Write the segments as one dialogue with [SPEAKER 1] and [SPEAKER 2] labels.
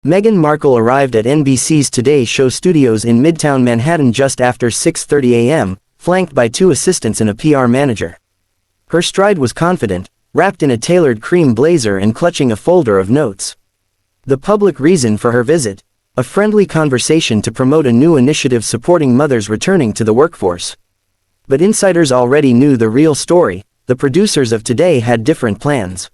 [SPEAKER 1] Meghan Markle arrived at NBC's Today Show studios in Midtown Manhattan just after 6:30 a.m., flanked by 2 assistants and a PR manager. Her stride was confident, wrapped in a tailored cream blazer and clutching a folder of notes. The public reason for her visit: a friendly conversation to promote a new initiative supporting mothers returning to the workforce. But insiders already knew the real story. The producers of Today had different plans.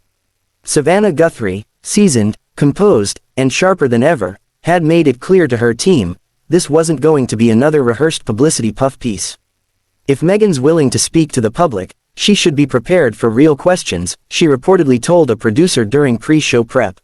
[SPEAKER 1] Savannah Guthrie, seasoned, composed, and sharper than ever, had made it clear to her team, this wasn't going to be another rehearsed publicity puff piece. If Meghan's willing to speak to the public, she should be prepared for real questions, she reportedly told a producer during pre-show prep.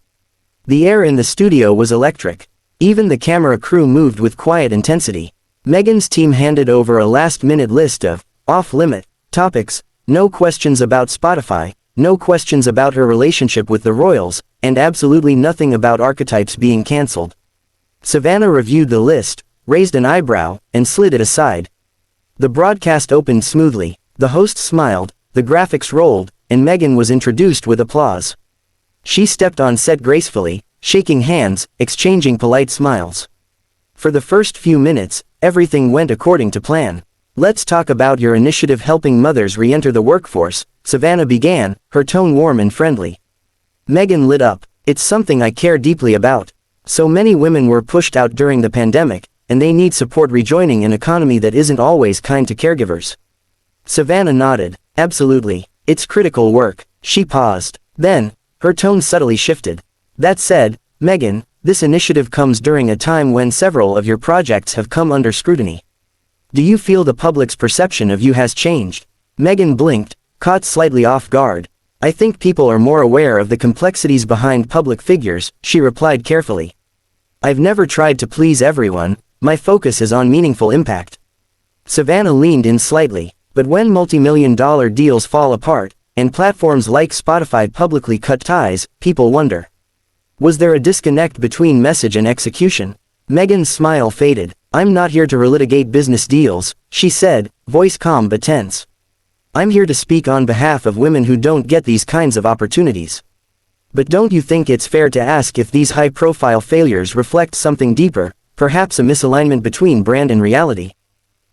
[SPEAKER 1] The air in the studio was electric. Even the camera crew moved with quiet intensity. Meghan's team handed over a last-minute list of off-limit topics: no questions about Spotify, no questions about her relationship with the royals, and absolutely nothing about archetypes being cancelled. Savannah reviewed the list, raised an eyebrow, and slid it aside. The broadcast opened smoothly, the host smiled, the graphics rolled, and Meghan was introduced with applause. She stepped on set gracefully, shaking hands, exchanging polite smiles. For the first few minutes, everything went according to plan. "Let's talk about your initiative helping mothers re-enter the workforce," Savannah began, her tone warm and friendly. Meghan lit up. "It's something I care deeply about. So many women were pushed out during the pandemic, and they need support rejoining an economy that isn't always kind to caregivers." Savannah nodded. "Absolutely. It's critical work." She paused. Then, her tone subtly shifted. "That said, Meghan, this initiative comes during a time when several of your projects have come under scrutiny. Do you feel the public's perception of you has changed?" Meghan blinked, caught slightly off guard. "I think people are more aware of the complexities behind public figures," she replied carefully. "I've never tried to please everyone, my focus is on meaningful impact." Savannah leaned in slightly. "But when multi-million-dollar deals fall apart, and platforms like Spotify publicly cut ties, people wonder. Was there a disconnect between message and execution?" Meghan's smile faded. "I'm not here to relitigate business deals," she said, voice calm but tense. "I'm here to speak on behalf of women who don't get these kinds of opportunities. But don't you think it's fair to ask if these high-profile failures reflect something deeper, perhaps a misalignment between brand and reality?"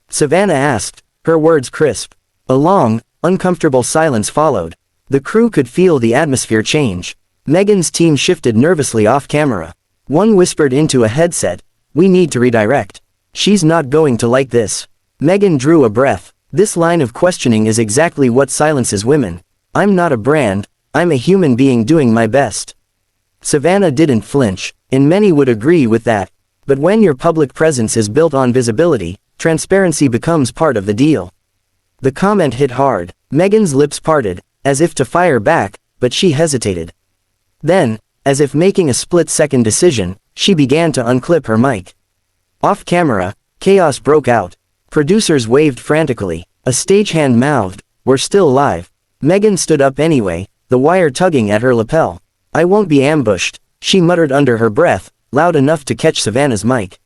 [SPEAKER 1] Savannah asked, her words crisp. A long, uncomfortable silence followed. The crew could feel the atmosphere change. Meghan's team shifted nervously off camera. One whispered into a headset, "We need to redirect. She's not going to like this." Meghan drew a breath. "This line of questioning is exactly what silences women. I'm not a brand, I'm a human being doing my best." Savannah didn't flinch, and many would agree with that. But when your public presence is built on visibility, transparency becomes part of the deal. The comment hit hard. Meghan's lips parted, as if to fire back, but she hesitated. Then, as if making a split-second decision, she began to unclip her mic. Off camera, chaos broke out. Producers waved frantically. A stagehand mouthed, "We're still live." Meghan stood up anyway, the wire tugging at her lapel. "I won't be ambushed," she muttered under her breath, loud enough to catch Savannah's mic.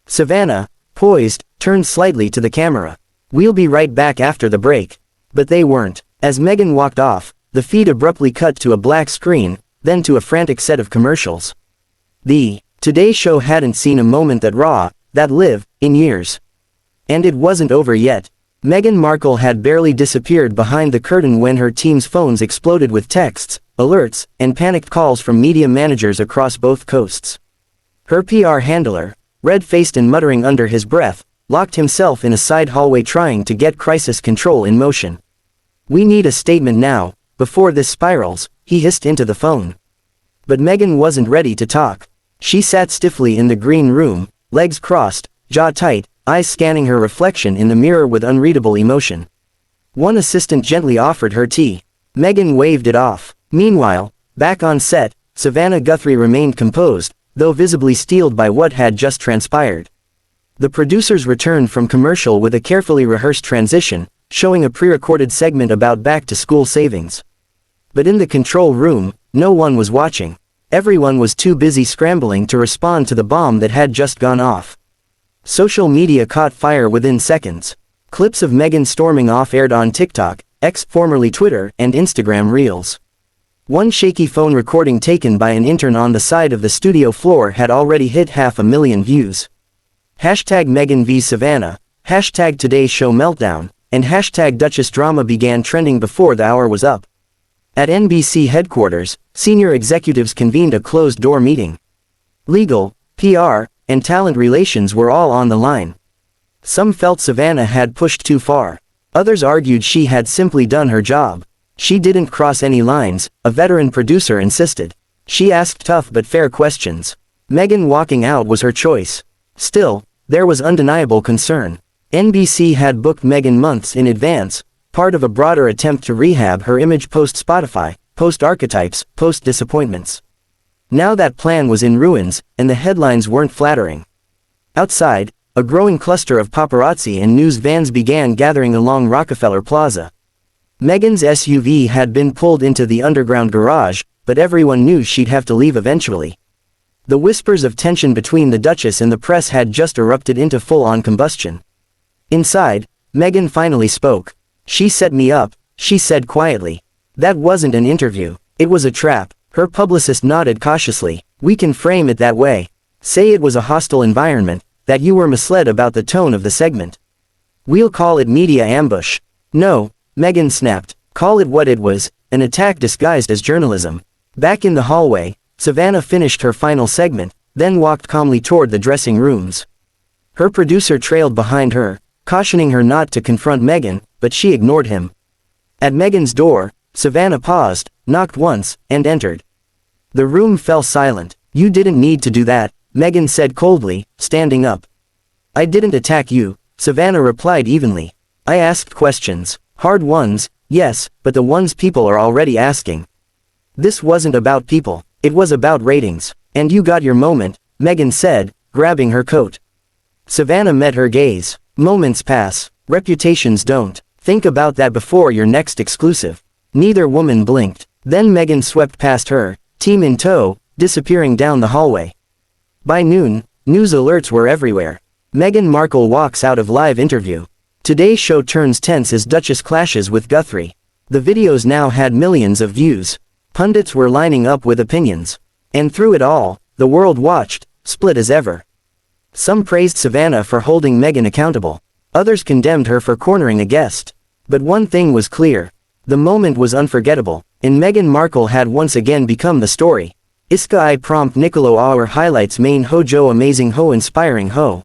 [SPEAKER 1] Savannah, poised, turned slightly to the camera. "We'll be right back after the break." But they weren't. As Meghan walked off, the feed abruptly cut to a black screen, then to a frantic set of commercials. The Today Show hadn't seen a moment that raw, that live, in years. And it wasn't over yet. Meghan Markle had barely disappeared behind the curtain when her team's phones exploded with texts, alerts, and panicked calls from media managers across both coasts. Her PR handler, red-faced and muttering under his breath, locked himself in a side hallway trying to get crisis control in motion. "We need a statement now, before this spirals," he hissed into the phone. But Meghan wasn't ready to talk. She sat stiffly in the green room, legs crossed, jaw tight, eyes scanning her reflection in the mirror with unreadable emotion. One assistant gently offered her tea. Meghan waved it off. Meanwhile, back on set, Savannah Guthrie remained composed, though visibly steeled by what had just transpired. The producers returned from commercial with a carefully rehearsed transition, showing a pre-recorded segment about back-to-school savings. But in the control room, no one was watching. Everyone was too busy scrambling to respond to the bomb that had just gone off. Social media caught fire within seconds. Clips of Meghan storming off aired on TikTok, X formerly Twitter, and Instagram Reels. One shaky phone recording taken by an intern on the side of the studio floor had already hit 500,000 views. Hashtag Meghan v Savannah, hashtag Today Show Meltdown, and hashtag Duchess Drama began trending before the hour was up. At NBC headquarters, senior executives convened a closed-door meeting. Legal, PR, and talent relations were all on the line. Some felt Savannah had pushed too far. Others argued she had simply done her job. She didn't cross any lines, a veteran producer insisted. She asked tough but fair questions. Meghan walking out was her choice. Still, there was undeniable concern. NBC had booked Meghan months in advance, part of a broader attempt to rehab her image post-Spotify, post-archetypes, post-disappointments. Now that plan was in ruins, and the headlines weren't flattering. Outside, a growing cluster of paparazzi and news vans began gathering along Rockefeller Plaza. Meghan's SUV had been pulled into the underground garage, but everyone knew she'd have to leave eventually. The whispers of tension between the Duchess and the press had just erupted into full-on combustion. Inside, Meghan finally spoke. "She set me up," she said quietly. "That wasn't an interview. It was a trap." Her publicist nodded cautiously. "We can frame it that way. Say it was a hostile environment, that you were misled about the tone of the segment. We'll call it media ambush." "No," Meghan snapped. "Call it what it was, an attack disguised as journalism." Back in the hallway, Savannah finished her final segment, then walked calmly toward the dressing rooms. Her producer trailed behind her, cautioning her not to confront Meghan, but she ignored him. At Meghan's door, Savannah paused, knocked once, and entered. The room fell silent. "You didn't need to do that," Meghan said coldly, standing up. "I didn't attack you," Savannah replied evenly. "I asked questions. Hard ones, yes, but the ones people are already asking. This wasn't about people, it was about ratings. And you got your moment," Meghan said, grabbing her coat. Savannah met her gaze. "Moments pass, reputations don't. Think about that before your next exclusive." Neither woman blinked. Then Meghan swept past her, team in tow, disappearing down the hallway. By noon, news alerts were everywhere. Meghan Markle walks out of live interview. Today's show turns tense as Duchess clashes with Guthrie. The videos now had millions of views. Pundits were lining up with opinions. And through it all, the world watched, split as ever. Some praised Savannah for holding Meghan accountable. Others condemned her for cornering a guest. But one thing was clear. The moment was unforgettable, and Meghan Markle had once again become the story. Iska I prompt Nicolo Auer highlights main ho jo amazing ho inspiring ho.